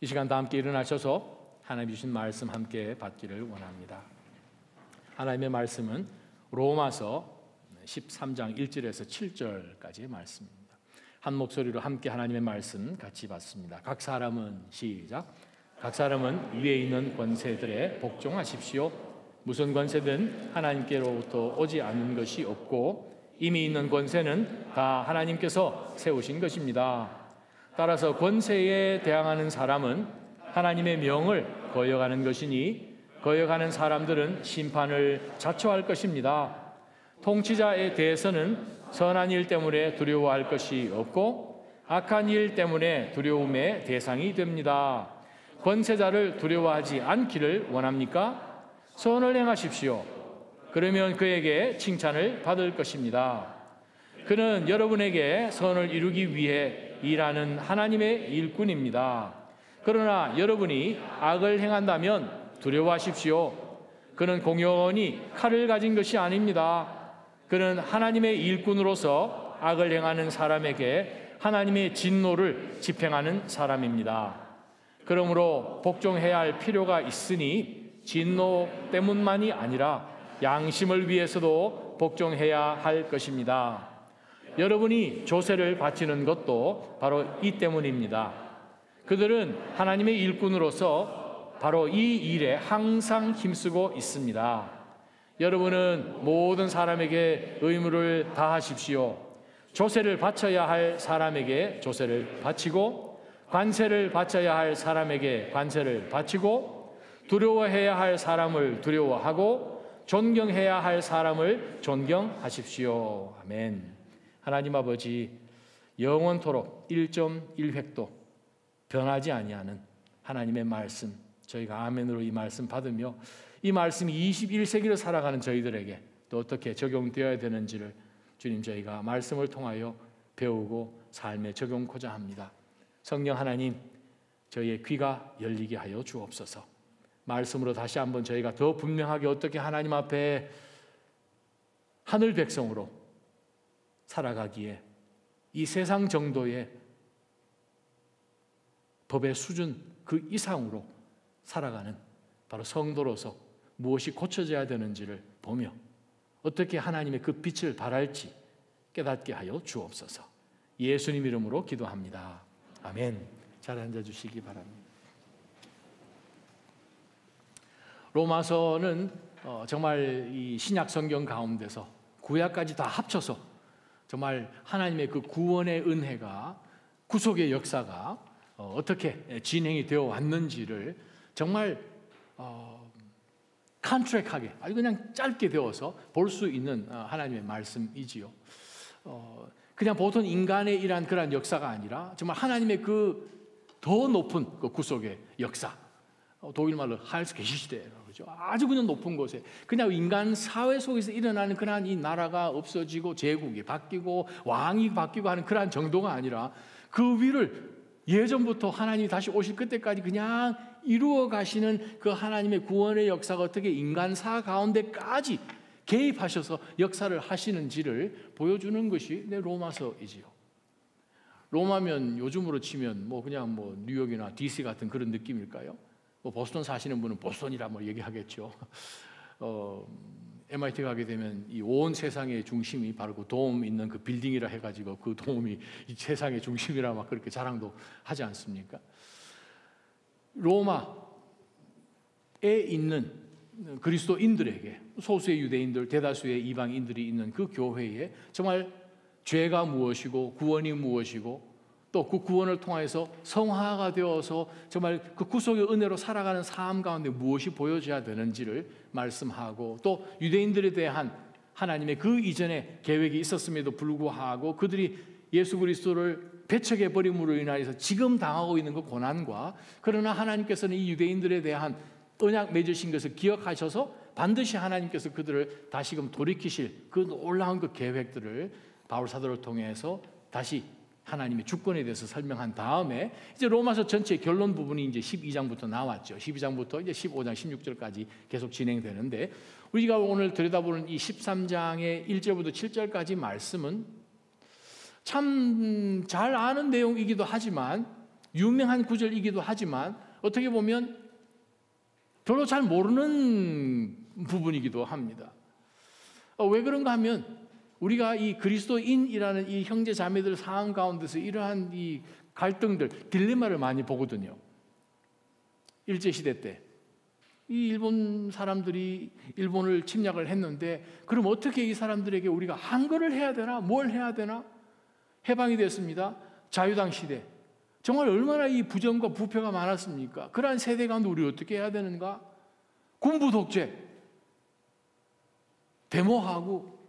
이 시간 다 함께 일어나셔서 하나님 주신 말씀 함께 받기를 원합니다. 하나님의 말씀은 로마서 13장 1절에서 7절까지의 말씀입니다. 한 목소리로 함께 하나님의 말씀 같이 받습니다. 각 사람은 시작. 각 사람은 위에 있는 권세들에 복종하십시오. 무슨 권세든 하나님께로부터 오지 않는 것이 없고 이미 있는 권세는 다 하나님께서 세우신 것입니다. 따라서 권세에 대항하는 사람은 하나님의 명을 거역하는 것이니 거역하는 사람들은 심판을 자초할 것입니다. 통치자에 대해서는 선한 일 때문에 두려워할 것이 없고 악한 일 때문에 두려움의 대상이 됩니다. 권세자를 두려워하지 않기를 원합니까? 선을 행하십시오. 그러면 그에게 칭찬을 받을 것입니다. 그는 여러분에게 선을 이루기 위해 일하는 하나님의 일꾼입니다. 그러나 여러분이 악을 행한다면 두려워하십시오. 그는 공연히 칼을 가진 것이 아닙니다. 그는 하나님의 일꾼으로서 악을 행하는 사람에게 하나님의 진노를 집행하는 사람입니다. 그러므로 복종해야 할 필요가 있으니 진노 때문만이 아니라 양심을 위해서도 복종해야 할 것입니다. 여러분이 조세를 바치는 것도 바로 이 때문입니다. 그들은 하나님의 일꾼으로서 바로 이 일에 항상 힘쓰고 있습니다. 여러분은 모든 사람에게 의무를 다하십시오. 조세를 바쳐야 할 사람에게 조세를 바치고 관세를 바쳐야 할 사람에게 관세를 바치고 두려워해야 할 사람을 두려워하고 존경해야 할 사람을 존경하십시오. 아멘. 하나님 아버지, 영원토록 1.1획도 변하지 아니하는 하나님의 말씀, 저희가 아멘으로 이 말씀 받으며 이 말씀이 21세기를 살아가는 저희들에게 또 어떻게 적용되어야 되는지를 주님, 저희가 말씀을 통하여 배우고 삶에 적용하고자 합니다. 성령 하나님, 저희의 귀가 열리게 하여 주옵소서. 말씀으로 다시 한번 저희가 더 분명하게 어떻게 하나님 앞에 하늘 백성으로 살아가기에 이 세상 정도의 법의 수준 그 이상으로 살아가는 바로 성도로서 무엇이 고쳐져야 되는지를 보며 어떻게 하나님의 그 빛을 발할지 깨닫게 하여 주옵소서. 예수님 이름으로 기도합니다. 아멘. 잘 앉아주시기 바랍니다. 로마서는 정말 이 신약 성경 가운데서 구약까지 다 합쳐서 정말 하나님의 그 구원의 은혜가 구속의 역사가 어떻게 진행이 되어 왔는지를 정말 컨트랙하게 아주 그냥 짧게 되어서 볼 수 있는 하나님의 말씀이지요. 그냥 보통 인간의 일한 그런 역사가 아니라 정말 하나님의 그 더 높은 그 구속의 역사, 독일말로 하일스 게시시대, 그죠? 아주 그냥 높은 곳에 그냥 인간 사회 속에서 일어나는 그런 이 나라가 없어지고 제국이 바뀌고 왕이 바뀌고 하는 그런 정도가 아니라 그 위를 예전부터 하나님이 다시 오실 그때까지 그냥 이루어 가시는 그 하나님의 구원의 역사가 어떻게 인간사 가운데까지 개입하셔서 역사를 하시는지를 보여주는 것이 로마서이지요. 로마면 요즘으로 치면 뭐 그냥 뭐 뉴욕이나 DC 같은 그런 느낌일까요? 뭐 보스턴 사시는 분은 보스턴이라 뭐 얘기하겠죠. MIT 가게 되면 이 온 세상의 중심이 바로 그 돔 있는 그 빌딩이라 해가지고 그 돔이 이 세상의 중심이라 막 그렇게 자랑도 하지 않습니까? 로마에 있는 그리스도인들에게 소수의 유대인들, 대다수의 이방인들이 있는 그 교회에 정말 죄가 무엇이고 구원이 무엇이고 또 그 구원을 통해서 성화가 되어서 정말 그 구속의 은혜로 살아가는 삶 가운데 무엇이 보여져야 되는지를 말씀하고 또 유대인들에 대한 하나님의 그 이전에 계획이 있었음에도 불구하고 그들이 예수 그리스도를 배척해 버림으로 인하여서 지금 당하고 있는 그 고난과 그러나 하나님께서는 이 유대인들에 대한 언약 맺으신 것을 기억하셔서 반드시 하나님께서 그들을 다시금 돌이키실 그 놀라운 그 계획들을 바울 사도를 통해서 다시 하나님의 주권에 대해서 설명한 다음에 이제 로마서 전체 결론 부분이 이제 12장부터 나왔죠. 12장부터 이제 15장, 16절까지 계속 진행되는데 우리가 오늘 들여다보는 이 13장의 1절부터 7절까지 말씀은 참 잘 아는 내용이기도 하지만 유명한 구절이기도 하지만 어떻게 보면 별로 잘 모르는 부분이기도 합니다. 왜 그런가 하면 우리가 이 그리스도인이라는 이 형제 자매들 상황 가운데서 이러한 이 갈등들, 딜레마를 많이 보거든요. 일제시대 때 이 일본 사람들이 일본을 침략을 했는데 그럼 어떻게 이 사람들에게 우리가 한글을 해야 되나? 뭘 해야 되나? 해방이 됐습니다. 자유당 시대. 정말 얼마나 이 부정과 부패가 많았습니까? 그러한 세대 가운데 우리 어떻게 해야 되는가? 군부 독재, 데모하고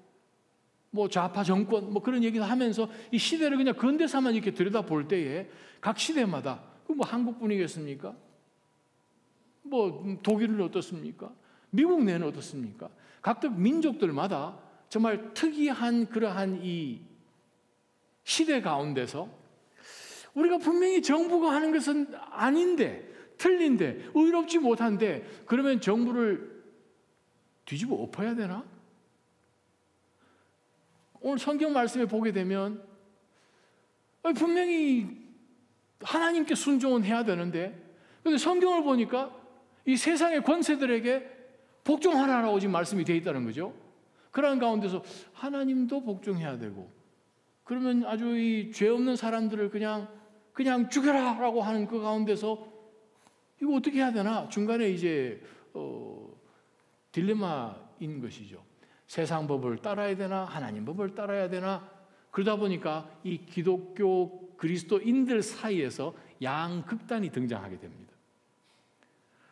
뭐 좌파 정권 뭐 그런 얘기를 하면서 이 시대를 그냥 근대사만 이렇게 들여다볼 때에 각 시대마다 뭐 한국뿐이겠습니까? 뭐 독일은 어떻습니까? 미국 내는 어떻습니까? 각각 민족들마다 정말 특이한 그러한 이 시대 가운데서 우리가 분명히 정부가 하는 것은 아닌데, 틀린데, 의롭지 못한데 그러면 정부를 뒤집어 엎어야 되나? 오늘 성경 말씀에 보게 되면 분명히 하나님께 순종은 해야 되는데 근데 성경을 보니까 이 세상의 권세들에게 복종하라라고 지금 말씀이 되어 있다는 거죠. 그러한 가운데서 하나님도 복종해야 되고 그러면 아주 이 죄 없는 사람들을 그냥 죽여라라고 하는 그 가운데서 이거 어떻게 해야 되나? 중간에 이제 딜레마인 것이죠. 세상 법을 따라야 되나? 하나님 법을 따라야 되나? 그러다 보니까 이 기독교 그리스도인들 사이에서 양극단이 등장하게 됩니다.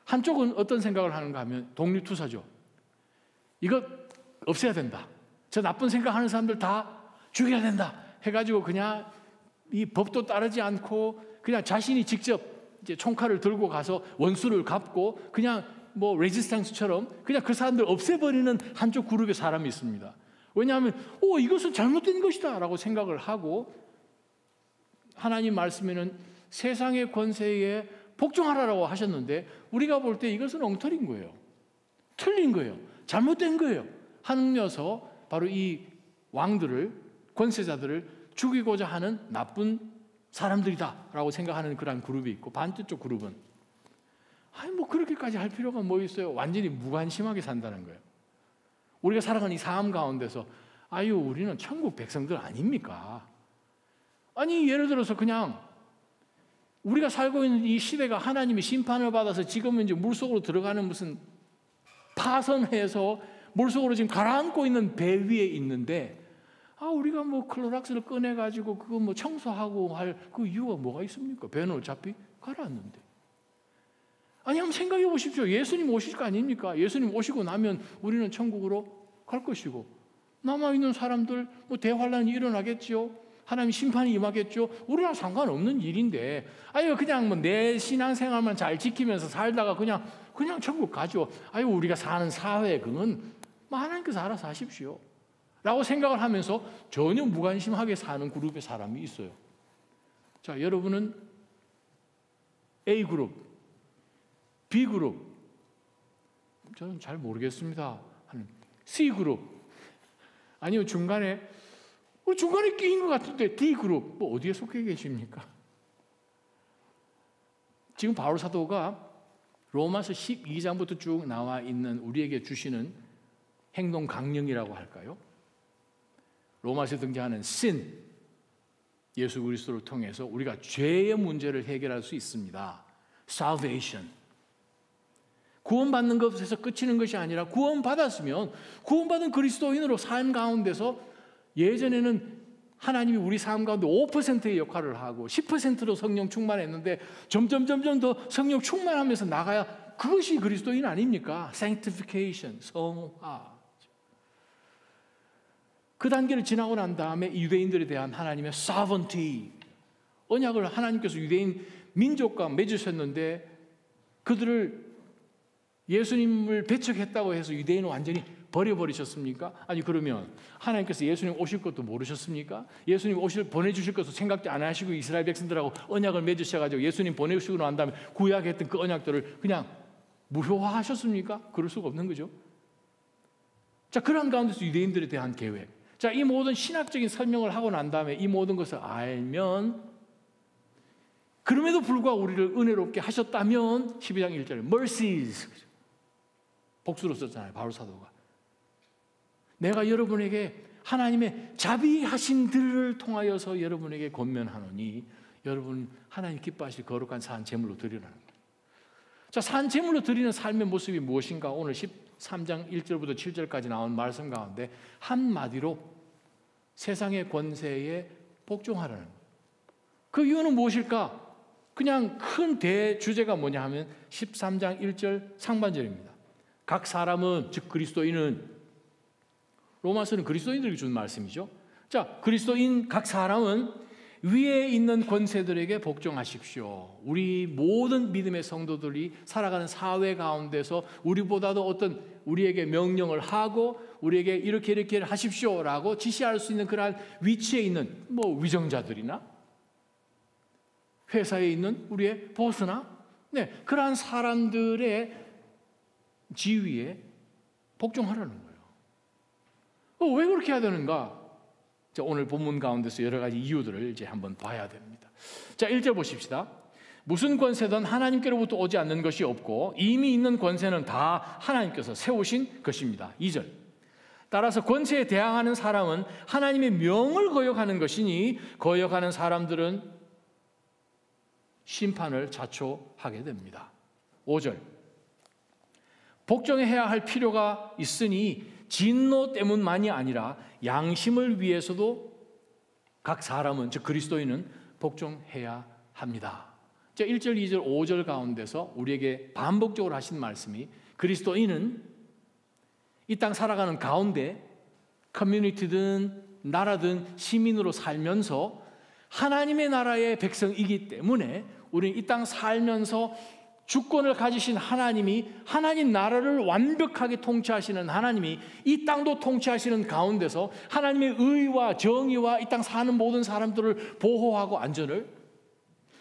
한쪽은 어떤 생각을 하는가 하면 독립투사죠. 이거 없애야 된다. 저 나쁜 생각하는 사람들 다 죽여야 된다. 해가지고 그냥 이 법도 따르지 않고 그냥 자신이 직접 이제 총칼을 들고 가서 원수를 갚고 그냥 뭐 레지스탕스처럼 그냥 그 사람들 없애버리는 한쪽 그룹의 사람이 있습니다. 왜냐하면 이것은 잘못된 것이다 라고 생각을 하고 하나님 말씀에는 세상의 권세에 복종하라고 하셨는데 우리가 볼 때 이것은 엉터리인 거예요. 틀린 거예요. 잘못된 거예요. 하늘녀서 바로 이 왕들을 권세자들을 죽이고자 하는 나쁜 사람들이다 라고 생각하는 그런 그룹이 있고 반대쪽 그룹은 뭐 그렇게까지 할 필요가 뭐 있어요. 완전히 무관심하게 산다는 거예요. 우리가 살아가는 이 삶 가운데서 우리는 천국 백성들 아닙니까? 아니 예를 들어서 그냥 우리가 살고 있는 이 시대가 하나님이 심판을 받아서 지금은 이제 물속으로 들어가는 무슨 파선해서 물속으로 지금 가라앉고 있는 배 위에 있는데 우리가 뭐 클로락스를 꺼내가지고 그거 뭐 청소하고 할 그 이유가 뭐가 있습니까? 배는 어차피 가라앉는데. 아니 한번 생각해 보십시오. 예수님 오실 거 아닙니까? 예수님 오시고 나면 우리는 천국으로 갈 것이고 남아있는 사람들 뭐 대환란이 일어나겠죠. 하나님 심판이 임하겠죠. 우리랑 상관없는 일인데 그냥 뭐 내 신앙생활만 잘 지키면서 살다가 그냥 천국 가죠. 우리가 사는 사회 그건 뭐 하나님께서 알아서 하십시오 라고 생각을 하면서 전혀 무관심하게 사는 그룹의 사람이 있어요. 자, 여러분은 A그룹, B그룹, 저는 잘 모르겠습니다 하는 C그룹, 아니면 중간에 끼인 것 같은데 D그룹, 뭐 어디에 속해 계십니까? 지금 바울 사도가 로마서 12장부터 쭉 나와 있는 우리에게 주시는 행동 강령이라고 할까요? 로마서에 등장하는 sin, 예수 그리스도를 통해서 우리가 죄의 문제를 해결할 수 있습니다. salvation, 구원받는 것에서 끝이는 것이 아니라 구원받았으면 구원받은 그리스도인으로 삶 가운데서 예전에는 하나님이 우리 삶 가운데 5%의 역할을 하고 10%로 성령 충만했는데 점점 더 성령 충만하면서 나가야 그것이 그리스도인 아닙니까? sanctification, 성화. 그 단계를 지나고 난 다음에 유대인들에 대한 하나님의 sovereignty, 언약을 하나님께서 유대인 민족과 맺으셨는데 그들을 예수님을 배척했다고 해서 유대인은 완전히 버려버리셨습니까? 아니 그러면 하나님께서 예수님 오실 것도 모르셨습니까? 예수님 보내주실 것도 생각도 안 하시고 이스라엘 백성들하고 언약을 맺으셔가지고 예수님 보내주시고 난 다음에 구약했던 그 언약들을 그냥 무효화하셨습니까? 그럴 수가 없는 거죠. 자, 그런 가운데서 유대인들에 대한 계획, 자, 이 모든 신학적인 설명을 하고 난 다음에 이 모든 것을 알면 그럼에도 불구하고 우리를 은혜롭게 하셨다면 12장 1절에 mercies, 복수로 썼잖아요, 바울 사도가. 내가 여러분에게 하나님의 자비하신 들을 통하여서 여러분에게 권면하노니 여러분 하나님 기뻐하실 거룩한 산 제물로 드리라는 거예요. 자, 산 제물로 드리는 삶의 모습이 무엇인가? 오늘 13장 1절부터 7절까지 나온 말씀 가운데 한마디로 세상의 권세에 복종하라는 거예요. 그 이유는 무엇일까? 그냥 큰 대주제가 뭐냐 하면 13장 1절 상반절입니다. 각 사람은, 즉 그리스도인은, 로마서는 그리스도인들에게 준 말씀이죠. 자, 그리스도인 각 사람은 위에 있는 권세들에게 복종하십시오. 우리 모든 믿음의 성도들이 살아가는 사회 가운데서 우리보다도 어떤 우리에게 명령을 하고 우리에게 이렇게 하십시오라고 지시할 수 있는 그러한 위치에 있는 위정자들이나 회사에 있는 우리의 보스나 그러한 사람들의 지위에 복종하라는 거예요. 왜 그렇게 해야 되는가? 자, 오늘 본문 가운데서 여러 가지 이유들을 이제 한번 봐야 됩니다. 자, 1절 보십시다. 무슨 권세든 하나님께로부터 오지 않는 것이 없고 이미 있는 권세는 다 하나님께서 세우신 것입니다. 2절. 따라서 권세에 대항하는 사람은 하나님의 명을 거역하는 것이니 거역하는 사람들은 심판을 자초하게 됩니다. 5절. 복종해야 할 필요가 있으니 진노 때문만이 아니라 양심을 위해서도 각 사람은, 즉 그리스도인은 복종해야 합니다. 자, 1절, 2절, 5절 가운데서 우리에게 반복적으로 하신 말씀이 그리스도인은 이 땅 살아가는 가운데 커뮤니티든 나라든 시민으로 살면서 하나님의 나라의 백성이기 때문에 우리는 이 땅 살면서 주권을 가지신 하나님이, 하나님 나라를 완벽하게 통치하시는 하나님이 이 땅도 통치하시는 가운데서 하나님의 의와 정의와 이 땅 사는 모든 사람들을 보호하고 안전을,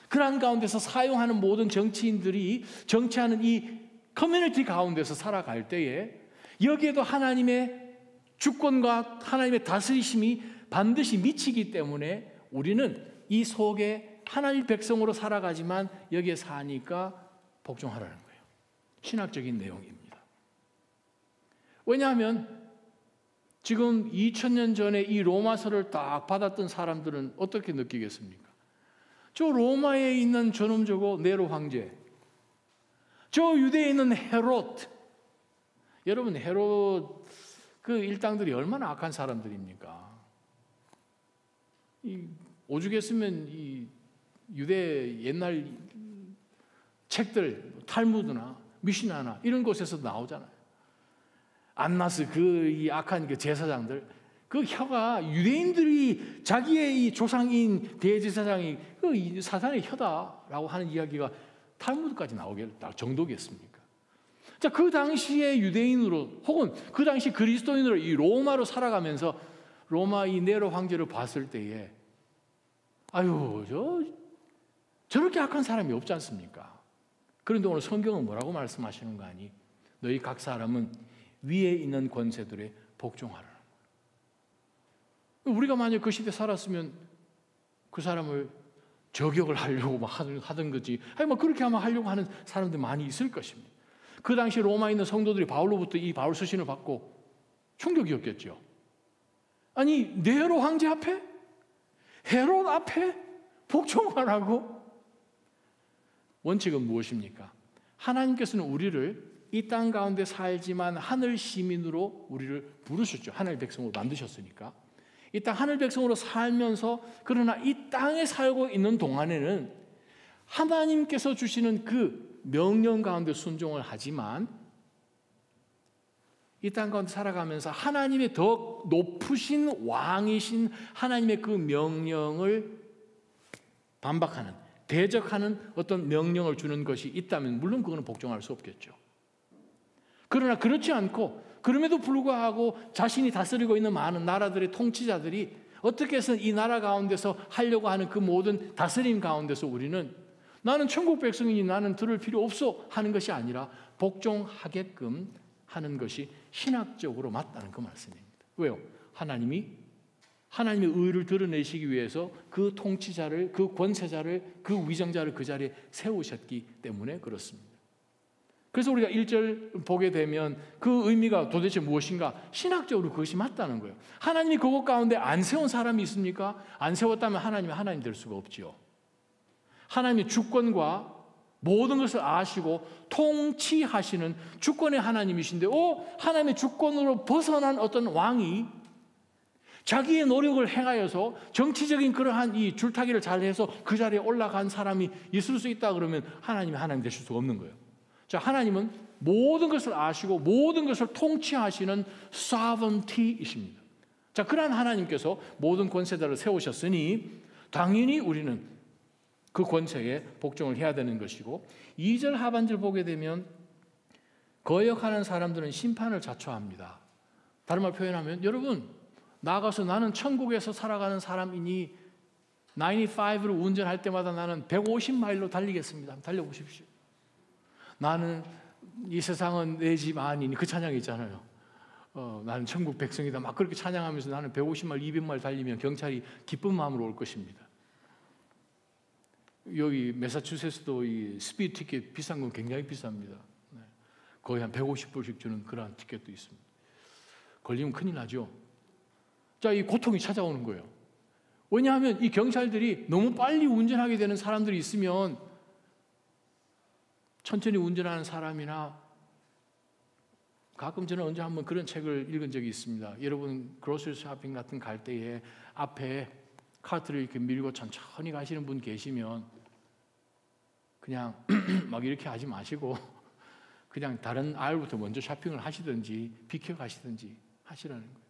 그러한 가운데서 사용하는 모든 정치인들이 정치하는 이 커뮤니티 가운데서 살아갈 때에 여기에도 하나님의 주권과 하나님의 다스리심이 반드시 미치기 때문에 우리는 이 속에 하나님 백성으로 살아가지만 여기에 사니까 복종하라는 거예요. 신학적인 내용입니다. 왜냐하면 지금 2000년 전에 이 로마서를 딱 받았던 사람들은 어떻게 느끼겠습니까? 저 로마에 있는 저놈 저거 네로 황제, 저 유대에 있는 헤롯, 여러분 헤롯 그 일당들이 얼마나 악한 사람들입니까? 이 오죽했으면 이 유대 옛날 책들, 탈무드나 미시나나 이런 곳에서 나오잖아요. 안나스 이 악한 그 제사장들, 그 혀가 유대인들이 자기의 이 조상인 대제사장이 그 사탄의 혀다라고 하는 이야기가 탈무드까지 나오게 될 정도겠습니까? 자, 그 당시에 유대인으로 혹은 그 당시 그리스도인으로 이 로마로 살아가면서 로마 이 네로 황제를 봤을 때에 아유 저렇게 악한 사람이 없지 않습니까? 그런데 오늘 성경은 뭐라고 말씀하시는 거 아니? 너희 각 사람은 위에 있는 권세들에 복종하라. 우리가 만약 그 시대에 살았으면 그 사람을 저격을 하려고 막 하던 거지. 아니 그렇게 하려고 하는 사람들 많이 있을 것입니다. 그 당시 로마에 있는 성도들이 바울로부터 이 바울 서신을 받고 충격이었겠죠. 아니 네로 황제 앞에, 헤롯 앞에 복종하라고? 원칙은 무엇입니까? 하나님께서는 우리를 이 땅 가운데 살지만 하늘 시민으로 우리를 부르셨죠. 하늘 백성으로 만드셨으니까. 이 땅 하늘 백성으로 살면서, 그러나 이 땅에 살고 있는 동안에는 하나님께서 주시는 그 명령 가운데 순종을 하지만 이 땅 가운데 살아가면서 하나님의 더 높으신 왕이신 하나님의 그 명령을 반박하는, 대적하는 어떤 명령을 주는 것이 있다면 물론 그거는 복종할 수 없겠죠. 그러나 그렇지 않고 그럼에도 불구하고 자신이 다스리고 있는 많은 나라들의 통치자들이 어떻게 해서 이 나라 가운데서 하려고 하는 그 모든 다스림 가운데서 우리는 나는 천국 백성이니 나는 들을 필요 없어 하는 것이 아니라 복종하게끔 하는 것이 신학적으로 맞다는 그 말씀입니다. 왜요? 하나님이 하나님의 의를 드러내시기 위해서 그 통치자를, 그 권세자를, 그 위정자를 그 자리에 세우셨기 때문에 그렇습니다. 그래서 우리가 1절 보게 되면 그 의미가 도대체 무엇인가? 신학적으로 그것이 맞다는 거예요. 하나님이 그것 가운데 안 세운 사람이 있습니까? 안 세웠다면 하나님이 하나님 될 수가 없지요. 하나님의 주권과 모든 것을 아시고 통치하시는 주권의 하나님이신데, 하나님의 주권으로 벗어난 어떤 왕이 자기의 노력을 행하여서 정치적인 그러한 이 줄타기를 잘해서 그 자리에 올라간 사람이 있을 수 있다 그러면 하나님이 하나님 되실 수가 없는 거예요. 자, 하나님은 모든 것을 아시고 모든 것을 통치하시는 sovereignty이십니다. 자, 그러한 하나님께서 모든 권세자를 세우셨으니 당연히 우리는 그 권세에 복종을 해야 되는 것이고, 2절 하반절 보게 되면 거역하는 사람들은 심판을 자초합니다. 다른 말 표현하면, 여러분 나가서 나는 천국에서 살아가는 사람이니 95로 운전할 때마다 나는 150마일로 달리겠습니다. 달려보십시오. 나는 이 세상은 내 집 아니니, 그 찬양이 있잖아요. 나는 천국 백성이다. 막 그렇게 찬양하면서 나는 150마일, 200마일 달리면 경찰이 기쁜 마음으로 올 것입니다. 여기 매사추세츠도 이 스피드 티켓 비싼 건 굉장히 비쌉니다. 거의 한 150불씩 주는 그러한 티켓도 있습니다. 걸리면 큰일 나죠. 자, 이 고통이 찾아오는 거예요. 왜냐하면 이 경찰들이 너무 빨리 운전하게 되는 사람들이 있으면, 천천히 운전하는 사람이나, 가끔 저는 언제 한번 그런 책을 읽은 적이 있습니다. 여러분 그로서리 쇼핑 같은 갈 때에 앞에 카트를 이렇게 밀고 천천히 가시는 분 계시면 그냥 막 이렇게 하지 마시고 그냥 다른 아이부터 먼저 쇼핑을 하시든지 비켜 가시든지 하시라는 거예요.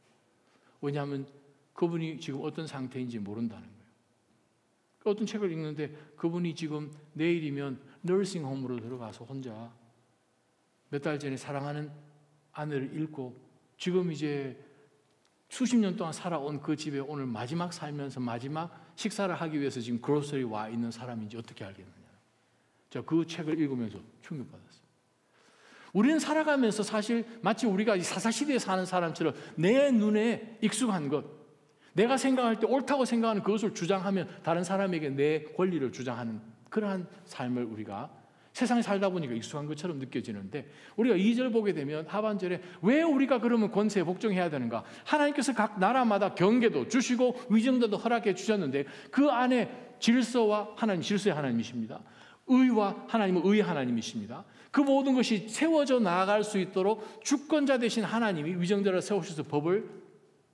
왜냐하면 그분이 지금 어떤 상태인지 모른다는 거예요. 어떤 책을 읽는데 그분이 지금 내일이면 너싱홈으로 들어가서 혼자 몇 달 전에 사랑하는 아내를 잃고 지금 이제 수십 년 동안 살아온 그 집에 오늘 마지막 살면서 마지막 식사를 하기 위해서 지금 그로서리 와 있는 사람인지 어떻게 알겠느냐. 제가 그 책을 읽으면서 충격받았어요. 우리는 살아가면서 사실 마치 우리가 사사시대에 사는 사람처럼 내 눈에 익숙한 것, 내가 생각할 때 옳다고 생각하는 그것을 주장하면 다른 사람에게 내 권리를 주장하는 그러한 삶을 우리가 세상에 살다 보니까 익숙한 것처럼 느껴지는데, 우리가 2절 보게 되면 하반절에 왜 우리가 그러면 권세에 복종해야 되는가? 하나님께서 각 나라마다 경계도 주시고 위정도도 허락해 주셨는데 그 안에 질서와 하나님, 질서의 하나님이십니다. 의와 하나님은 의의 하나님이십니다. 그 모든 것이 세워져 나아갈 수 있도록 주권자 되신 하나님이 위정자를 세우셔서 법을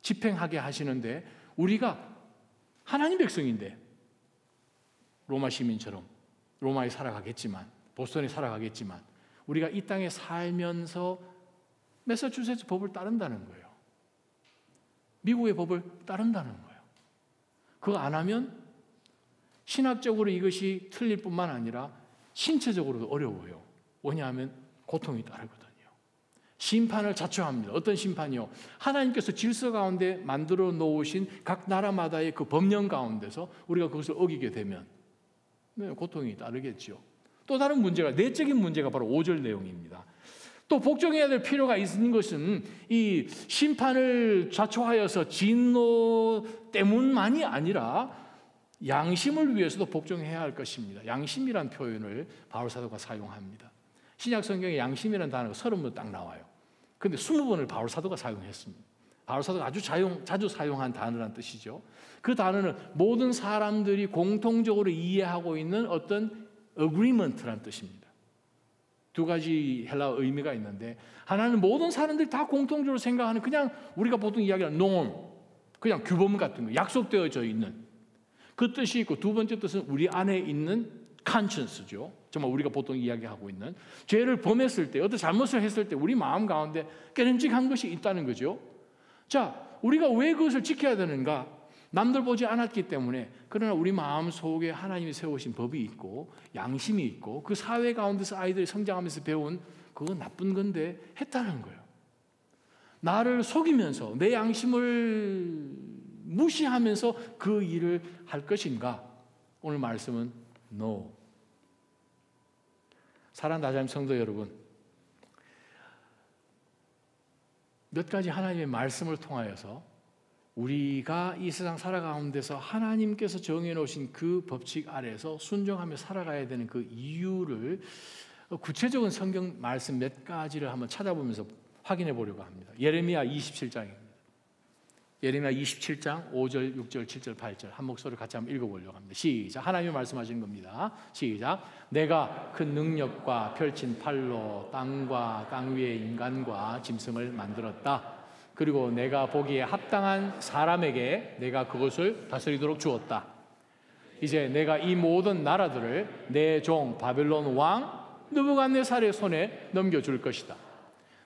집행하게 하시는데, 우리가 하나님 백성인데 로마 시민처럼 로마에 살아가겠지만, 보스턴에 살아가겠지만, 우리가 이 땅에 살면서 매사추세츠 법을 따른다는 거예요. 미국의 법을 따른다는 거예요. 그거 안 하면 신학적으로 이것이 틀릴 뿐만 아니라 신체적으로도 어려워요. 왜냐하면 고통이 따르거든요. 심판을 자초합니다. 어떤 심판이요? 하나님께서 질서 가운데 만들어 놓으신 각 나라마다의 그 법령 가운데서 우리가 그것을 어기게 되면 고통이 따르겠죠. 또 다른 문제가, 내적인 문제가 바로 5절 내용입니다. 또 복종해야 될 필요가 있는 것은 이 심판을 자초하여서 진노 때문만이 아니라 양심을 위해서도 복종해야 할 것입니다. 양심이란 표현을 바울 사도가 사용합니다. 신약 성경에 양심이라는 단어가 30번 딱 나와요. 그런데 20번을 바울 사도가 사용했습니다. 바울 사도가 아주 자주 사용한 단어란 뜻이죠. 그 단어는 모든 사람들이 공통적으로 이해하고 있는 어떤 agreement란 뜻입니다. 두 가지 헬라어 의미가 있는데, 하나는 모든 사람들이 다 공통적으로 생각하는, 그냥 우리가 보통 이야기하는 norm, 그냥 규범 같은 거, 약속되어져 있는 그 뜻이 있고, 두 번째 뜻은 우리 안에 있는 conscience죠. 정말 우리가 보통 이야기하고 있는, 죄를 범했을 때, 어떤 잘못을 했을 때 우리 마음 가운데 깨름직한 것이 있다는 거죠. 자, 우리가 왜 그것을 지켜야 되는가? 남들 보지 않았기 때문에. 그러나 우리 마음 속에 하나님이 세우신 법이 있고 양심이 있고, 그 사회 가운데서 아이들이 성장하면서 배운 그건 나쁜 건데 했다는 거예요. 나를 속이면서 내 양심을 무시하면서 그 일을 할 것인가? 오늘 말씀은 No. 사랑하는 나자님 성도 여러분, 몇 가지 하나님의 말씀을 통하여서 우리가 이 세상 살아가는데서 하나님께서 정해놓으신 그 법칙 아래에서 순종하며 살아가야 되는 그 이유를 구체적인 성경 말씀 몇 가지를 한번 찾아보면서 확인해 보려고 합니다. 예레미야 27장입니다. 예레미야 27장 5절, 6절, 7절, 8절 한 목소리로 같이 한번 읽어보려고 합니다. 시작. 하나님이 말씀하시는 겁니다. 시작. 내가 큰 능력과 펼친 팔로 땅과 땅 위의 인간과 짐승을 만들었다. 그리고 내가 보기에 합당한 사람에게 내가 그것을 다스리도록 주었다. 이제 내가 이 모든 나라들을 내 종 바벨론 왕 느부갓네살의 손에 넘겨줄 것이다.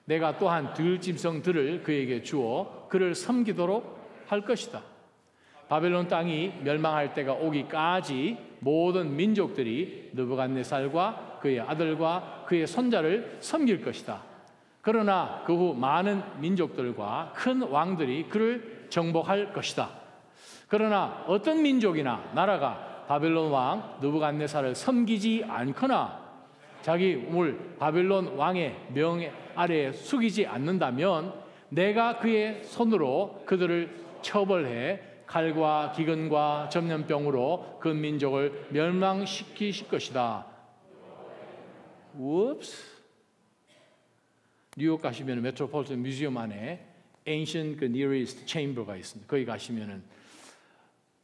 내가 또한 들짐승들을 그에게 주어 그를 섬기도록 할 것이다. 바벨론 땅이 멸망할 때가 오기까지 모든 민족들이 느부갓네살과 그의 아들과 그의 손자를 섬길 것이다. 그러나 그 후 많은 민족들과 큰 왕들이 그를 정복할 것이다. 그러나 어떤 민족이나 나라가 바벨론 왕 느부갓네살을 섬기지 않거나 자기 몸을 바벨론 왕의 명예 아래에 숙이지 않는다면 내가 그의 손으로 그들을 처벌해 칼과 기근과 전염병으로 그 민족을 멸망시키실 것이다. 웁스. 뉴욕 가시면 메트로폴리탄 뮤지엄 안에 Ancient Near East Chamber가 있습니다. 거기 가시면은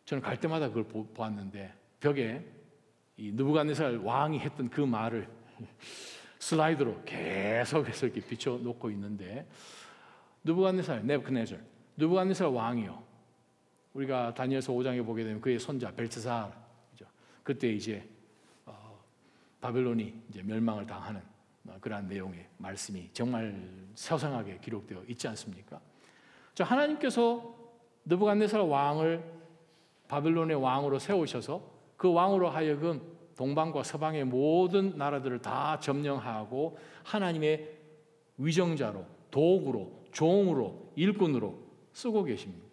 저는 갈 때마다 그걸 보았는데 벽에 이 느부갓네살 왕이 했던 그 말을 슬라이드로 계속해서 이렇게 비춰놓고 있는데 느부갓네살, 네부갓네살, 느부갓네살 왕이요. 우리가 다니엘서 5장에 보게 되면 그의 손자 벨트사르, 그때 이제 바벨론이 이제 멸망을 당하는 그러한 내용의 말씀이 정말 서성하게 기록되어 있지 않습니까? 자, 하나님께서 느부갓네살 왕을 바벨론의 왕으로 세우셔서 그 왕으로 하여금 동방과 서방의 모든 나라들을 다 점령하고 하나님의 위정자로, 도구로, 종으로, 일꾼으로 쓰고 계십니다.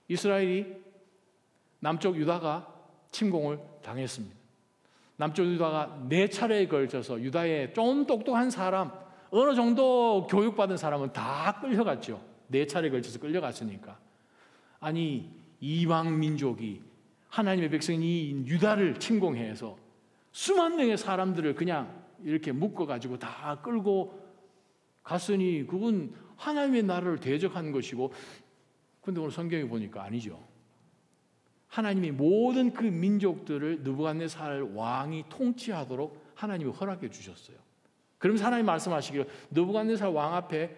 이스라엘이 남쪽 유다가 침공을 당했습니다. 남쪽 유다가 4차례에 걸쳐서 유다의 좀 똑똑한 사람, 어느 정도 교육받은 사람은 다 끌려갔죠. 4차례에 걸쳐서 끌려갔으니까. 아니, 이방 민족이 하나님의 백성이 유다를 침공해서 수만 명의 사람들을 그냥 이렇게 묶어가지고 다 끌고 갔으니 그건 하나님의 나라를 대적한 것이고, 근데 오늘 성경에 보니까 아니죠. 하나님이 모든 그 민족들을 느부갓네살 왕이 통치하도록 하나님이 허락해 주셨어요. 그러면서 하나님 말씀하시기를 느부갓네살 왕 앞에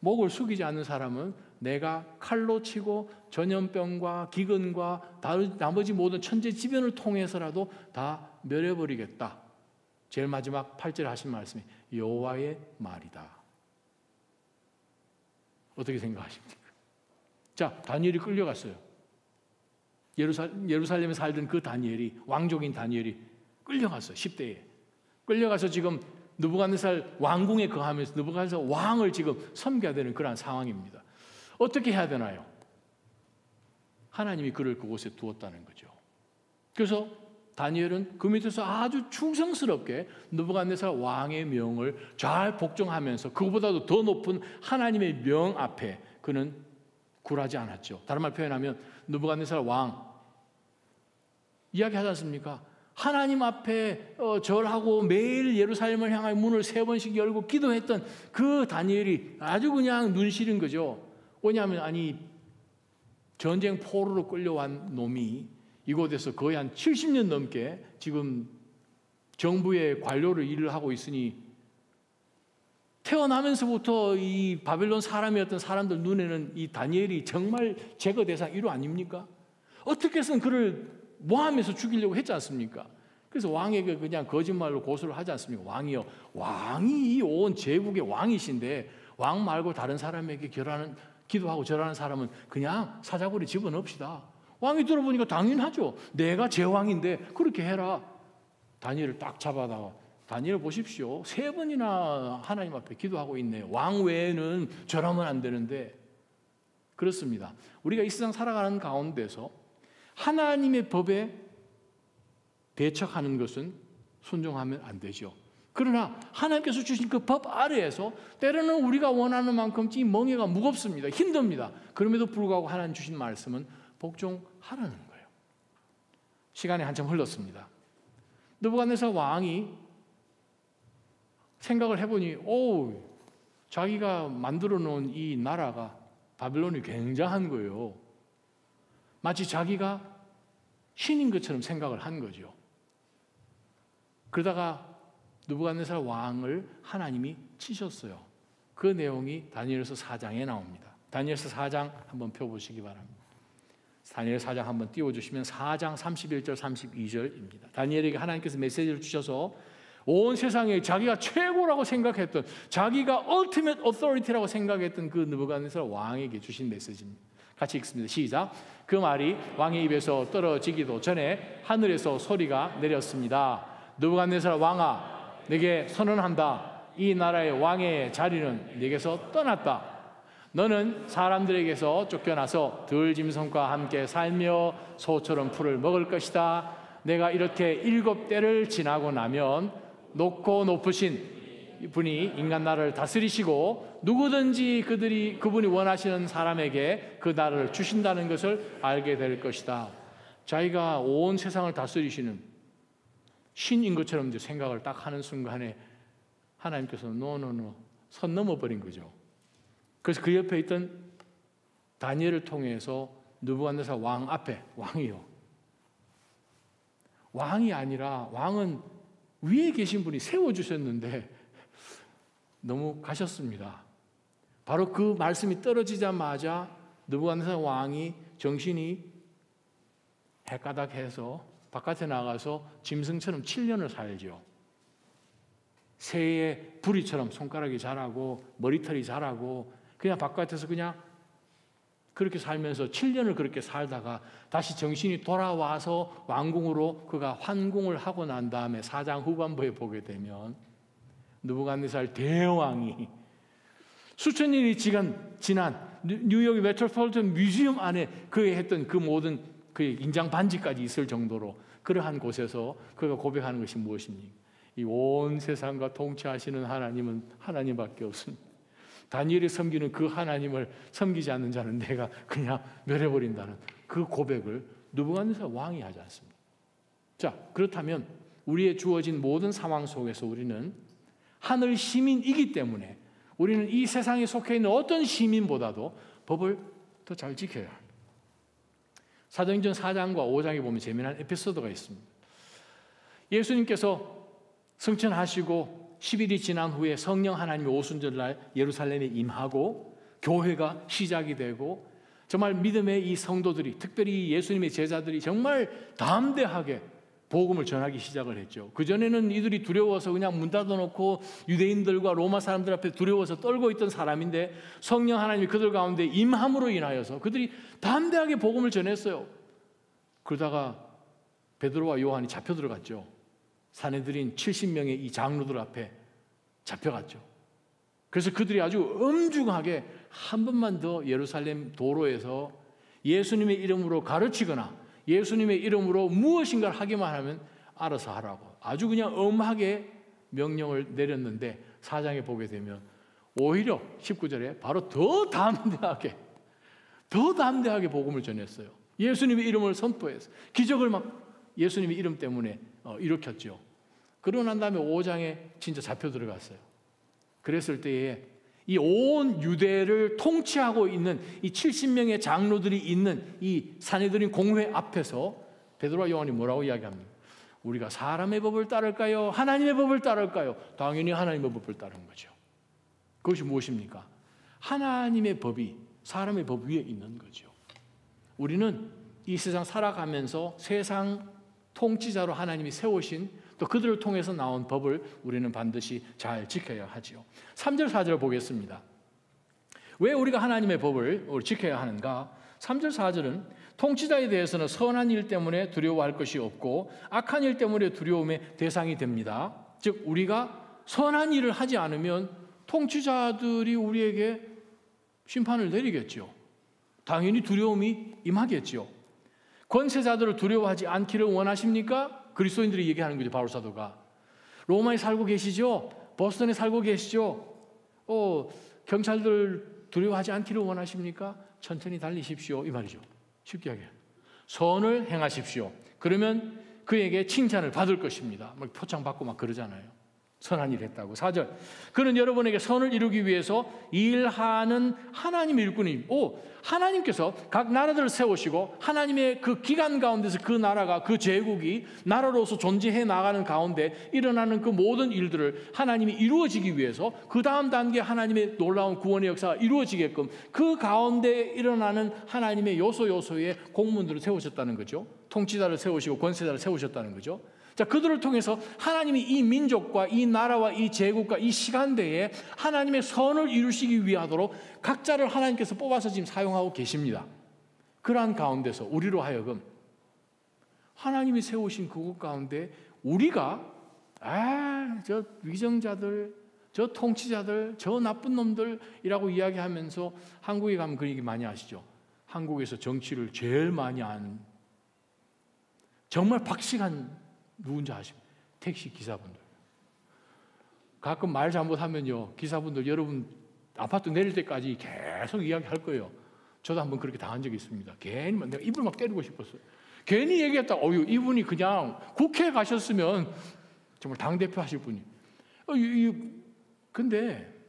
목을 숙이지 않는 사람은 내가 칼로 치고 전염병과 기근과 나머지 모든 천재지변을 통해서라도 다 멸해버리겠다. 제일 마지막 8절에 하신 말씀이 여호와의 말이다. 어떻게 생각하십니까? 자, 다니엘이 끌려갔어요. 예루살렘에 살던 그 다니엘이, 왕족인 다니엘이 끌려갔어요. 10대에 끌려가서 지금 느부갓네살 왕궁에 거하면서 느부갓네살 왕을 지금 섬겨야 되는 그런 상황입니다. 어떻게 해야 되나요? 하나님이 그를 그곳에 두었다는 거죠. 그래서 다니엘은 그 밑에서 아주 충성스럽게 느부갓네살 왕의 명을 잘 복종하면서 그보다도 더 높은 하나님의 명 앞에 그는 굴하지 않았죠. 다른 말 표현하면 느부갓네살 왕 이야기하지 않습니까? 하나님 앞에 절하고 매일 예루살렘을 향하여 문을 3번씩 열고 기도했던 그 다니엘이 아주 그냥 눈 시린 거죠. 왜냐하면 아니 전쟁 포로로 끌려온 놈이 이곳에서 거의 한 70년 넘게 지금 정부의 관료로 일을 하고 있으니 태어나면서부터 이 바벨론 사람이었던 사람들 눈에는 이 다니엘이 정말 제거 대상 1호 아닙니까? 어떻게 해서는 그를 모함해서 죽이려고 했지 않습니까? 그래서 왕에게 그냥 거짓말로 고소를 하지 않습니까? 왕이요, 왕이 이 온 제국의 왕이신데 왕 말고 다른 사람에게 기도하고 절하는 사람은 그냥 사자굴에 집어넣읍시다. 왕이 들어보니까 당연하죠. 내가 제왕인데 그렇게 해라. 다니엘을 딱 잡아다가 다니엘 보십시오. 3번이나 하나님 앞에 기도하고 있네요. 왕 외에는 절하면 안 되는데. 그렇습니다. 우리가 이 세상 살아가는 가운데서 하나님의 법에 배척하는 것은 순종하면 안 되죠. 그러나 하나님께서 주신 그 법 아래에서 때로는 우리가 원하는 만큼 이 멍에가 무겁습니다. 힘듭니다. 그럼에도 불구하고 하나님 주신 말씀은 복종하라는 거예요. 시간이 한참 흘렀습니다. 느부갓네살 왕이 생각을 해보니 자기가 만들어 놓은 이 나라가 바빌론이 굉장한 거예요. 마치 자기가 신인 것처럼 생각을 한 거죠. 그러다가 느부갓네살 왕을 하나님이 치셨어요. 그 내용이 다니엘서 4장에 나옵니다. 다니엘서 4장 한번 펴보시기 바랍니다. 다니엘 4장 한번 띄워주시면 4장 31절 32절입니다. 다니엘에게 하나님께서 메시지를 주셔서 온 세상에 자기가 최고라고 생각했던, 자기가 ultimate authority라고 생각했던 그 느부갓네살 왕에게 주신 메시지입니다. 같이 읽습니다. 시작. 그 말이 왕의 입에서 떨어지기도 전에 하늘에서 소리가 내렸습니다. 느부갓네살 왕아, 내게 선언한다. 이 나라의 왕의 자리는 내게서 떠났다. 너는 사람들에게서 쫓겨나서 들짐승과 함께 살며 소처럼 풀을 먹을 것이다. 내가 이렇게 7대를 지나고 나면 높고 높으신 분이 인간 나라를 다스리시고 누구든지 그분이 원하시는 사람에게 그 나라를 주신다는 것을 알게 될 것이다. 자기가 온 세상을 다스리시는 신인 것처럼 이제 생각을 딱 하는 순간에 하나님께서 노노노 선 넘어버린 거죠. 그래서 그 옆에 있던 다니엘을 통해서 느부갓네살 왕 앞에, 왕이 아니라 왕은 위에 계신 분이 세워주셨는데 너무 가셨습니다. 바로 그 말씀이 떨어지자마자 느부갓네살 왕이 정신이 해가닥해서 바깥에 나가서 짐승처럼 7년을 살죠. 새의 부리처럼 손가락이 자라고 머리털이 자라고 그냥 바깥에서 그냥 그렇게 살면서 7년을 그렇게 살다가 다시 정신이 돌아와서 왕궁으로 그가 환궁을 하고 난 다음에 4장 후반부에 보게 되면 느부갓네살 대왕이 수천 년이 지난 뉴욕 메트로폴리탄 뮤지엄 안에 그의 했던 그 모든 그의 인장 반지까지 있을 정도로 그러한 곳에서 그가 고백하는 것이 무엇입니까? 이 온 세상과 통치하시는 하나님은 하나님밖에 없습니다. 다니엘이 섬기는 그 하나님을 섬기지 않는 자는 내가 그냥 멸해버린다는 그 고백을 느부갓네살 왕이 하지 않습니다. 자, 그렇다면 우리의 주어진 모든 상황 속에서 우리는 하늘 시민이기 때문에 우리는 이 세상에 속해 있는 어떤 시민보다도 법을 더 잘 지켜야 합니다. 사도행전 4장과 5장에 보면 재미난 에피소드가 있습니다. 예수님께서 승천하시고 10일이 지난 후에 성령 하나님의 오순절날 예루살렘에 임하고 교회가 시작이 되고 정말 믿음의 이 성도들이, 특별히 예수님의 제자들이 정말 담대하게 복음을 전하기 시작을 했죠. 그전에는 이들이 두려워서 그냥 문 닫아놓고 유대인들과 로마 사람들 앞에 두려워서 떨고 있던 사람인데 성령 하나님이 그들 가운데 임함으로 인하여서 그들이 담대하게 복음을 전했어요. 그러다가 베드로와 요한이 잡혀 들어갔죠. 산헤드린 70명의 이 장로들 앞에 잡혀갔죠. 그래서 그들이 아주 엄중하게 한 번만 더 예루살렘 도로에서 예수님의 이름으로 가르치거나 예수님의 이름으로 무엇인가를 하기만 하면 알아서 하라고 아주 그냥 엄하게 명령을 내렸는데 4장에 보게 되면 오히려 19절에 바로 더 담대하게 복음을 전했어요. 예수님의 이름을 선포해서 기적을 막 예수님의 이름 때문에 일으켰죠. 그러고 난 다음에 5장에 진짜 잡혀 들어갔어요. 그랬을 때에 이 온 유대를 통치하고 있는 이 70명의 장로들이 있는 이 산헤드린 공회 앞에서 베드로와 요한이 뭐라고 이야기합니까? 우리가 사람의 법을 따를까요? 하나님의 법을 따를까요? 당연히 하나님의 법을 따르는 거죠. 그것이 무엇입니까? 하나님의 법이 사람의 법 위에 있는 거죠. 우리는 이 세상 살아가면서 세상 통치자로 하나님이 세우신 또 그들을 통해서 나온 법을 우리는 반드시 잘 지켜야 하지요. 3절 4절을 보겠습니다. 왜 우리가 하나님의 법을 지켜야 하는가? 3절 4절은 통치자에 대해서는 선한 일 때문에 두려워할 것이 없고 악한 일 때문에 두려움의 대상이 됩니다. 즉 우리가 선한 일을 하지 않으면 통치자들이 우리에게 심판을 내리겠죠. 당연히 두려움이 임하겠죠. 권세자들을 두려워하지 않기를 원하십니까? 그리스도인들이 얘기하는 거죠. 바울 사도가 로마에 살고 계시죠? 보스턴에 살고 계시죠? 경찰들 두려워하지 않기를 원하십니까? 천천히 달리십시오 이 말이죠. 쉽게 하게 선을 행하십시오. 그러면 그에게 칭찬을 받을 것입니다. 막 표창받고 막 그러잖아요. 선한 일 했다고. 4절 그는 여러분에게 선을 이루기 위해서 일하는 하나님의 일꾼이 하나님께서 각 나라들을 세우시고 하나님의 그 기간 가운데서 그 나라가 그 제국이 나라로서 존재해 나가는 가운데 일어나는 그 모든 일들을 하나님이 이루어지기 위해서 그 다음 단계 하나님의 놀라운 구원의 역사가 이루어지게끔 그 가운데 일어나는 하나님의 요소요소의 공문들을 세우셨다는 거죠. 통치자를 세우시고 권세자를 세우셨다는 거죠. 자, 그들을 통해서 하나님이 이 민족과 이 나라와 이 제국과 이 시간대에 하나님의 선을 이루시기 위하도록 각자를 하나님께서 뽑아서 지금 사용하고 계십니다. 그러한 가운데서 우리로 하여금 하나님이 세우신 그곳 가운데 우리가 저 위정자들, 저 통치자들, 저 나쁜 놈들이라고 이야기하면서 한국에 가면 그 얘기 많이 하시죠. 한국에서 정치를 제일 많이 아는 정말 박식한 누군지 아십니까? 택시 기사분들. 가끔 말 잘못하면요, 기사분들 여러분 아파트 내릴 때까지 계속 이야기할 거예요. 저도 한번 그렇게 당한 적이 있습니다. 괜히 내가 입을 막 때리고 싶었어요. 괜히 얘기했다. 이분이 그냥 국회에 가셨으면 정말 당대표 하실 분이. 근데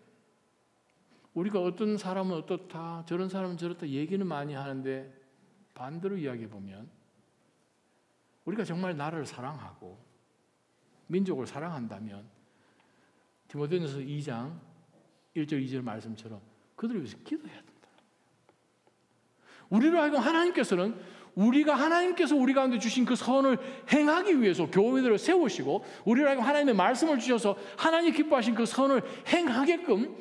우리가 어떤 사람은 어떻다, 저런 사람은 저렇다 얘기는 많이 하는데 반대로 이야기해 보면 우리가 정말 나라를 사랑하고 민족을 사랑한다면 디모데전서 2장 1절 2절 말씀처럼 그들을 위해서 기도해야 된다. 우리로 하여금 하나님께서는 하나님께서 우리 가운데 주신 그 선을 행하기 위해서 교회들을 세우시고 우리로 하여금 하나님의 말씀을 주셔서 하나님 기뻐하신 그 선을 행하게끔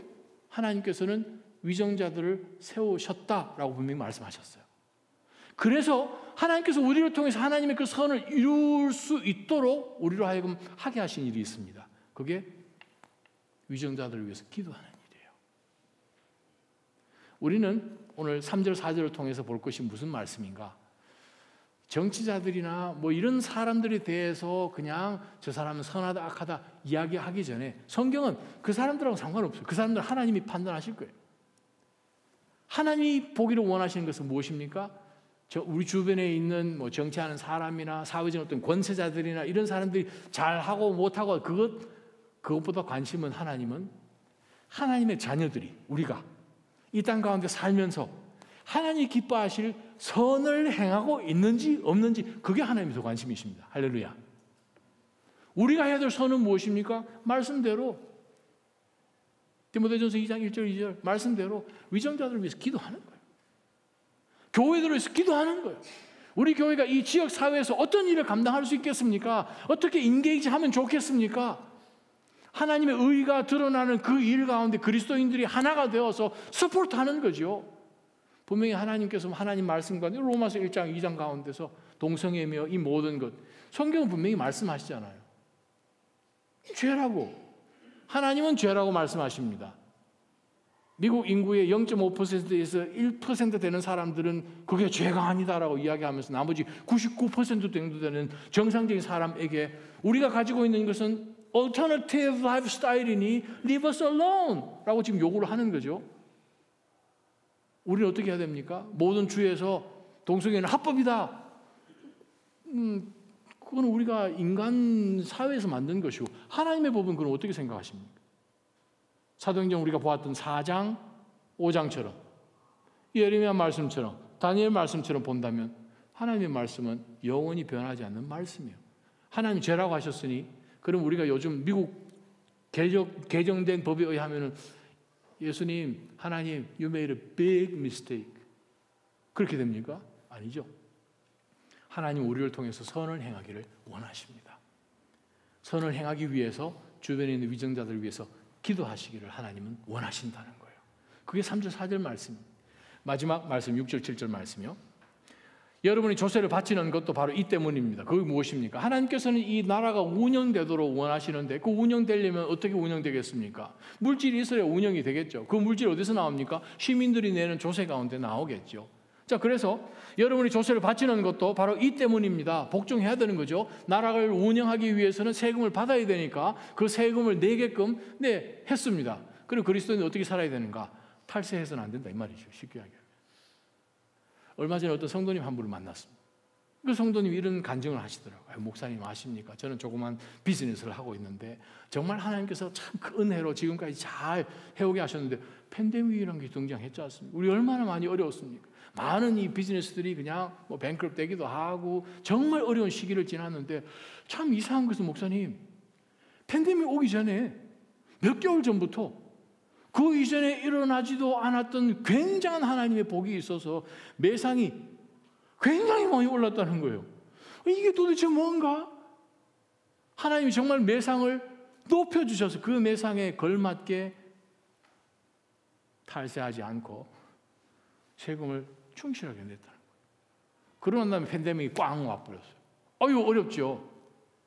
하나님께서는 위정자들을 세우셨다라고 분명히 말씀하셨어요. 그래서 하나님께서 우리를 통해서 하나님의 그 선을 이룰 수 있도록 우리로 하여금 하게 하신 일이 있습니다. 그게 위정자들을 위해서 기도하는 일이에요. 우리는 오늘 3절 4절을 통해서 볼 것이 무슨 말씀인가? 정치자들이나 이런 사람들에 대해서 그냥 저 사람은 선하다 악하다 이야기하기 전에 성경은 그 사람들하고 상관없어요. 그 사람들 하나님이 판단하실 거예요. 하나님이 보기를 원하시는 것은 무엇입니까? 우리 주변에 있는 정치하는 사람이나 사회적 어떤 권세자들이나 이런 사람들이 잘하고 못하고 그것보다 관심은 하나님의 자녀들이 우리가 이 땅 가운데 살면서 하나님이 기뻐하실 선을 행하고 있는지 없는지 그게 하나님의 더 관심이십니다. 할렐루야. 우리가 해야 될 선은 무엇입니까? 말씀대로 디모데전서 2장 1절 2절 말씀대로 위정자들을 위해서 기도하는 거예요. 교회들을 위해서 기도하는 거예요. 우리 교회가 이 지역 사회에서 어떤 일을 감당할 수 있겠습니까? 어떻게 인게이지하면 좋겠습니까? 하나님의 의가 드러나는 그 일 가운데 그리스도인들이 하나가 되어서 서포트하는 거죠. 분명히 하나님께서 하나님 말씀 가운데 로마서 1장 2장 가운데서 동성애며 이 모든 것 성경은 분명히 말씀하시잖아요. 죄라고 하나님은 죄라고 말씀하십니다. 미국 인구의 0.5%에서 1% 되는 사람들은 그게 죄가 아니다라고 이야기하면서 나머지 99% 정도 되는 정상적인 사람에게 우리가 가지고 있는 것은 alternative lifestyle이니 leave us alone 라고 지금 요구를 하는 거죠. 우리는 어떻게 해야 됩니까? 모든 주에서 동성애는 합법이다. 그건 우리가 인간 사회에서 만든 것이고 하나님의 법은 그건 어떻게 생각하십니까? 사도행전 우리가 보았던 4장, 5장처럼 예레미야 말씀처럼 다니엘 말씀처럼 본다면 하나님의 말씀은 영원히 변하지 않는 말씀이에요. 하나님 죄라고 하셨으니 그럼 우리가 요즘 미국 개정된 법에 의하면 예수님, 하나님, you made a big mistake. 그렇게 됩니까? 아니죠. 하나님 우리를 통해서 선을 행하기를 원하십니다. 선을 행하기 위해서 주변에 있는 위정자들을 위해서 기도하시기를 하나님은 원하신다는 거예요. 그게 3절 4절 말씀입니다. 마지막 말씀 6절 7절 말씀이요. 여러분이 조세를 바치는 것도 바로 이 때문입니다. 그게 무엇입니까? 하나님께서는 이 나라가 운영되도록 원하시는데 그 운영되려면 어떻게 운영되겠습니까? 물질이 있어야 운영이 되겠죠. 그 물질 어디서 나옵니까? 시민들이 내는 조세 가운데 나오겠죠. 자, 그래서 여러분이 조세를 바치는 것도 바로 이 때문입니다. 복종해야 되는 거죠. 나라를 운영하기 위해서는 세금을 받아야 되니까 그 세금을 내게끔 했습니다. 그리고 그리스도인은 어떻게 살아야 되는가? 탈세해서는 안 된다 이 말이죠. 쉽게 하게. 얼마 전에 어떤 성도님 한 분을 만났습니다. 그 성도님이 이런 간증을 하시더라고요. 목사님 아십니까? 저는 조그만 비즈니스를 하고 있는데 정말 하나님께서 참 그 은혜로 지금까지 잘 해오게 하셨는데 팬데믹이라는 게 등장했지 않습니까? 우리 얼마나 많이 어려웠습니까? 많은 이 비즈니스들이 그냥 뱅크럽 되기도 하고 정말 어려운 시기를 지났는데 참 이상한 것은 목사님, 팬데믹 오기 전에 몇 개월 전부터 그 이전에 일어나지도 않았던 굉장한 하나님의 복이 있어서 매상이 굉장히 많이 올랐다는 거예요. 이게 도대체 뭔가? 하나님이 정말 매상을 높여주셔서 그 매상에 걸맞게 탈세하지 않고 세금을 충실하게 냈다는 거예요. 그러고 다음에 팬데믹이 꽝 와버렸어요. 아유, 어렵죠.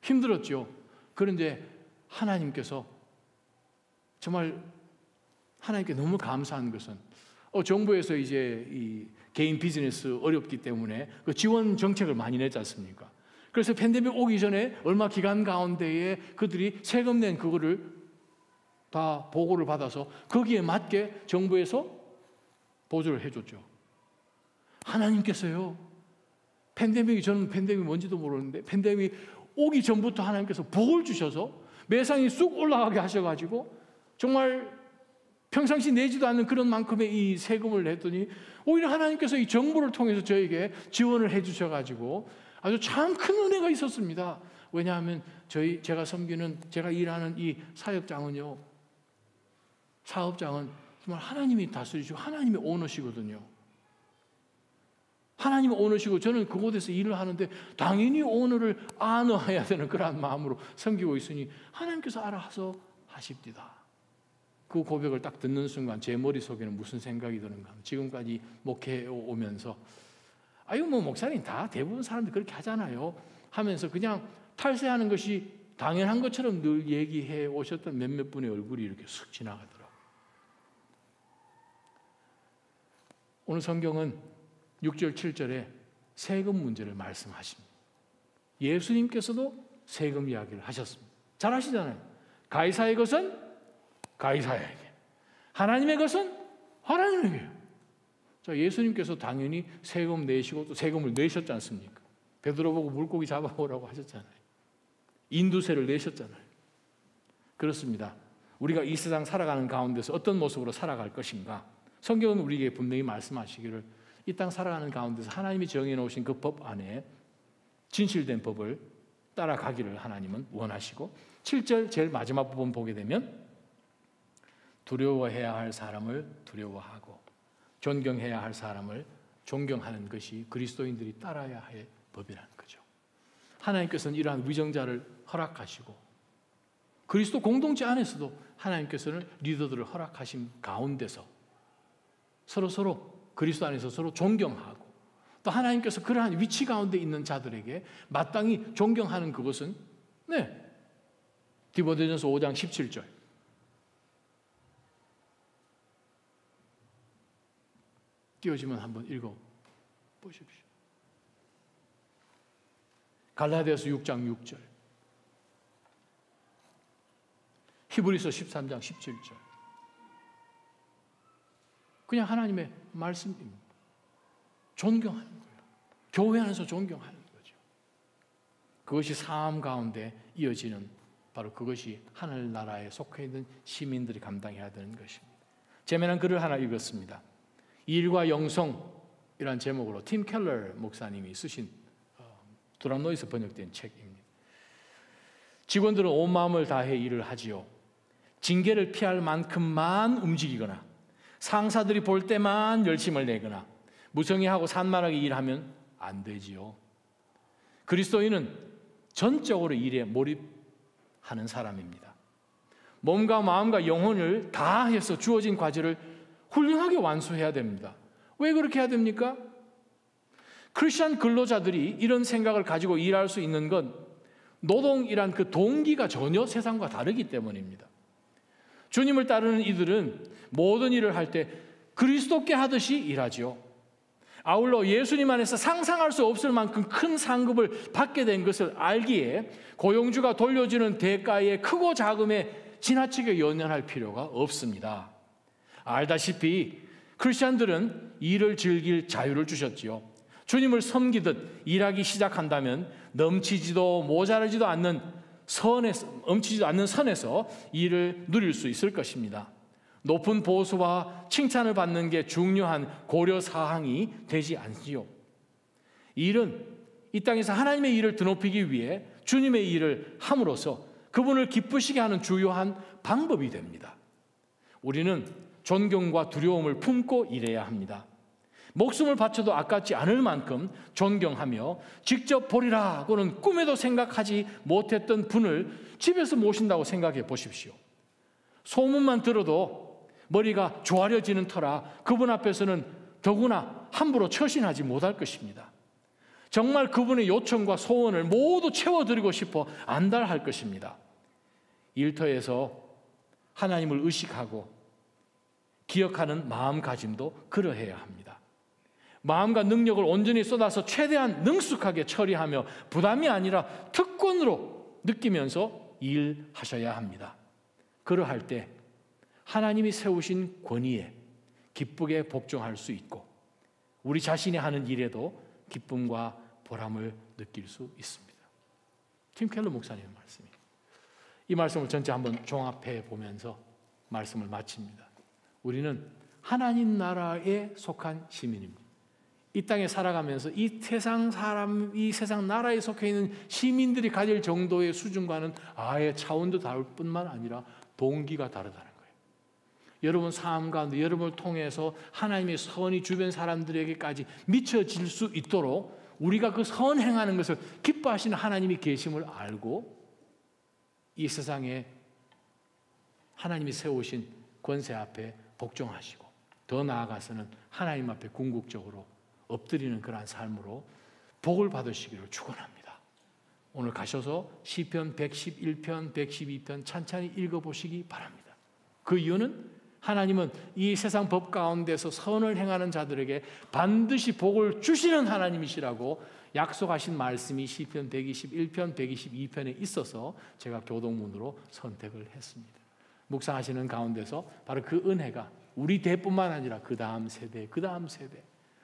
힘들었죠. 그런데 하나님께서 정말 하나님께 너무 감사한 것은 정부에서 이제 이 개인 비즈니스 어렵기 때문에 그 지원 정책을 많이 냈지 않습니까? 그래서 팬데믹 오기 전에 얼마 기간 가운데에 그들이 세금 낸 그거를 다 보고를 받아서 거기에 맞게 정부에서 보조를 해줬죠. 하나님께서요, 저는 팬데믹이 뭔지도 모르는데 팬데믹 오기 전부터 하나님께서 복을 주셔서 매상이 쑥 올라가게 하셔가지고 정말 평상시 내지도 않는 그런 만큼의 이 세금을 냈더니 오히려 하나님께서 이 정부를 통해서 저에게 지원을 해주셔가지고 아주 참 큰 은혜가 있었습니다. 왜냐하면 제가 섬기는, 제가 일하는 이 사업장은 정말 하나님이 다스리시고 하나님의 오너시거든요. 하나님의 오너시고 저는 그곳에서 일을 하는데 당연히 오너를 안어해야 되는 그런 마음으로 섬기고 있으니 하나님께서 알아서 하십니다. 그 고백을 딱 듣는 순간 제 머릿속에는 무슨 생각이 드는가? 지금까지 목회해 오면서 목사님 다 대부분 사람들이 그렇게 하잖아요 하면서 그냥 탈세하는 것이 당연한 것처럼 늘 얘기해 오셨던 몇몇 분의 얼굴이 이렇게 쑥 지나가더라고요. 오늘 성경은 6절 7절에 세금 문제를 말씀하십니다. 예수님께서도 세금 이야기를 하셨습니다. 잘 아시잖아요. 가이사의 것은 가이사에게, 하나님의 것은 하나님에게. 자, 예수님께서 당연히 세금 내시고 또 세금을 내셨지 않습니까? 베드로 보고 물고기 잡아오라고 하셨잖아요. 인두세를 내셨잖아요. 그렇습니다. 우리가 이 세상 살아가는 가운데서 어떤 모습으로 살아갈 것인가? 성경은 우리에게 분명히 말씀하시기를 이 땅 살아가는 가운데서 하나님이 정해놓으신 그 법 안에 진실된 법을 따라가기를 하나님은 원하시고 7절 제일 마지막 부분 보게 되면 두려워해야 할 사람을 두려워하고 존경해야 할 사람을 존경하는 것이 그리스도인들이 따라야 할 법이라는 거죠. 하나님께서는 이러한 위정자를 허락하시고 그리스도 공동체 안에서도 하나님께서는 리더들을 허락하신 가운데서 서로 그리스도 안에서 서로 존경하고 또 하나님께서 그러한 위치 가운데 있는 자들에게 마땅히 존경하는 그것은 디모데전서 5장 17절 띄워지면 한번 읽어보십시오. 갈라디아서 6장 6절, 히브리서 13장 17절. 그냥 하나님의 말씀입니다. 존경하는 거예요. 교회 안에서 존경하는 거죠. 그것이 삶 가운데 이어지는 바로 그것이 하늘나라에 속해 있는 시민들이 감당해야 되는 것입니다. 재미난 글을 하나 읽었습니다. 일과 영성이라는 제목으로 팀 켈러 목사님이 쓰신 두란노에서 번역된 책입니다. 직원들은 온 마음을 다해 일을 하지요. 징계를 피할 만큼만 움직이거나 상사들이 볼 때만 열심을 내거나 무성의하고 산만하게 일하면 안 되지요. 그리스도인은 전적으로 일에 몰입하는 사람입니다. 몸과 마음과 영혼을 다해서 주어진 과제를 훌륭하게 완수해야 됩니다. 왜 그렇게 해야 됩니까? 크리스천 근로자들이 이런 생각을 가지고 일할 수 있는 건 노동이란 그 동기가 전혀 세상과 다르기 때문입니다. 주님을 따르는 이들은 모든 일을 할 때 그리스도께 하듯이 일하죠. 아울러 예수님 안에서 상상할 수 없을 만큼 큰 상급을 받게 된 것을 알기에 고용주가 돌려주는 대가의 크고 작음에 지나치게 연연할 필요가 없습니다. 알다시피 크리스천들은 일을 즐길 자유를 주셨지요. 주님을 섬기듯 일하기 시작한다면 넘치지도 않는 선에서 일을 누릴 수 있을 것입니다. 높은 보수와 칭찬을 받는 게 중요한 고려 사항이 되지 않지요. 일은 이 땅에서 하나님의 일을 드높이기 위해 주님의 일을 함으로써 그분을 기쁘시게 하는 주요한 방법이 됩니다. 우리는 존경과 두려움을 품고 일해야 합니다. 목숨을 바쳐도 아깝지 않을 만큼 존경하며 직접 보리라고는 꿈에도 생각하지 못했던 분을 집에서 모신다고 생각해 보십시오. 소문만 들어도 머리가 조아려지는 터라 그분 앞에서는 더구나 함부로 처신하지 못할 것입니다. 정말 그분의 요청과 소원을 모두 채워드리고 싶어 안달할 것입니다. 일터에서 하나님을 의식하고 기억하는 마음가짐도 그러해야 합니다. 마음과 능력을 온전히 쏟아서 최대한 능숙하게 처리하며 부담이 아니라 특권으로 느끼면서 일하셔야 합니다. 그러할 때 하나님이 세우신 권위에 기쁘게 복종할 수 있고 우리 자신이 하는 일에도 기쁨과 보람을 느낄 수 있습니다. 팀 켈러 목사님의 말씀입니다. 이 말씀을 전체 한번 종합해 보면서 말씀을 마칩니다. 우리는 하나님 나라에 속한 시민입니다. 이 땅에 살아가면서 이 세상 나라에 속해 있는 시민들이 가질 정도의 수준과는 아예 차원도 다를 뿐만 아니라 동기가 다르다는 거예요. 여러분 삶 가운데 여러분을 통해서 하나님의 선이 주변 사람들에게까지 미쳐질 수 있도록 우리가 그 선 행하는 것을 기뻐하시는 하나님이 계심을 알고 이 세상에 하나님이 세우신 권세 앞에 복종하시고 더 나아가서는 하나님 앞에 궁극적으로 엎드리는 그러한 삶으로 복을 받으시기를 축원합니다. 오늘 가셔서 시편 111편, 112편 찬찬히 읽어보시기 바랍니다. 그 이유는 하나님은 이 세상 법 가운데서 선을 행하는 자들에게 반드시 복을 주시는 하나님이시라고 약속하신 말씀이 시편 121편, 122편에 있어서 제가 교동문으로 선택을 했습니다. 묵상하시는 가운데서 바로 그 은혜가 우리 대뿐만 아니라 그 다음 세대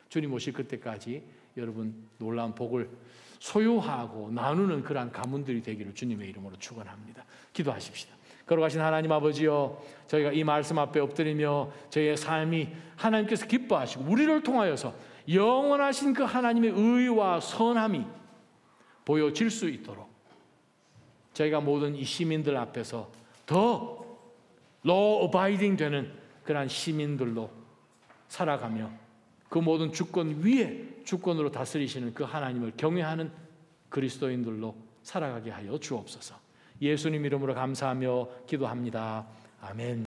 주님 오실 그때까지 여러분 놀라운 복을 소유하고 나누는 그러한 가문들이 되기를 주님의 이름으로 축원합니다. 기도하십시다. 걸어가신 하나님 아버지여, 저희가 이 말씀 앞에 엎드리며 저희의 삶이 하나님께서 기뻐하시고 우리를 통하여서 영원하신 그 하나님의 의와 선함이 보여질 수 있도록 저희가 모든 이 시민들 앞에서 더 law abiding 되는 그러한 시민들로 살아가며 그 모든 주권 위에 주권으로 다스리시는 그 하나님을 경외하는 그리스도인들로 살아가게 하여 주옵소서. 예수님 이름으로 감사하며 기도합니다. 아멘.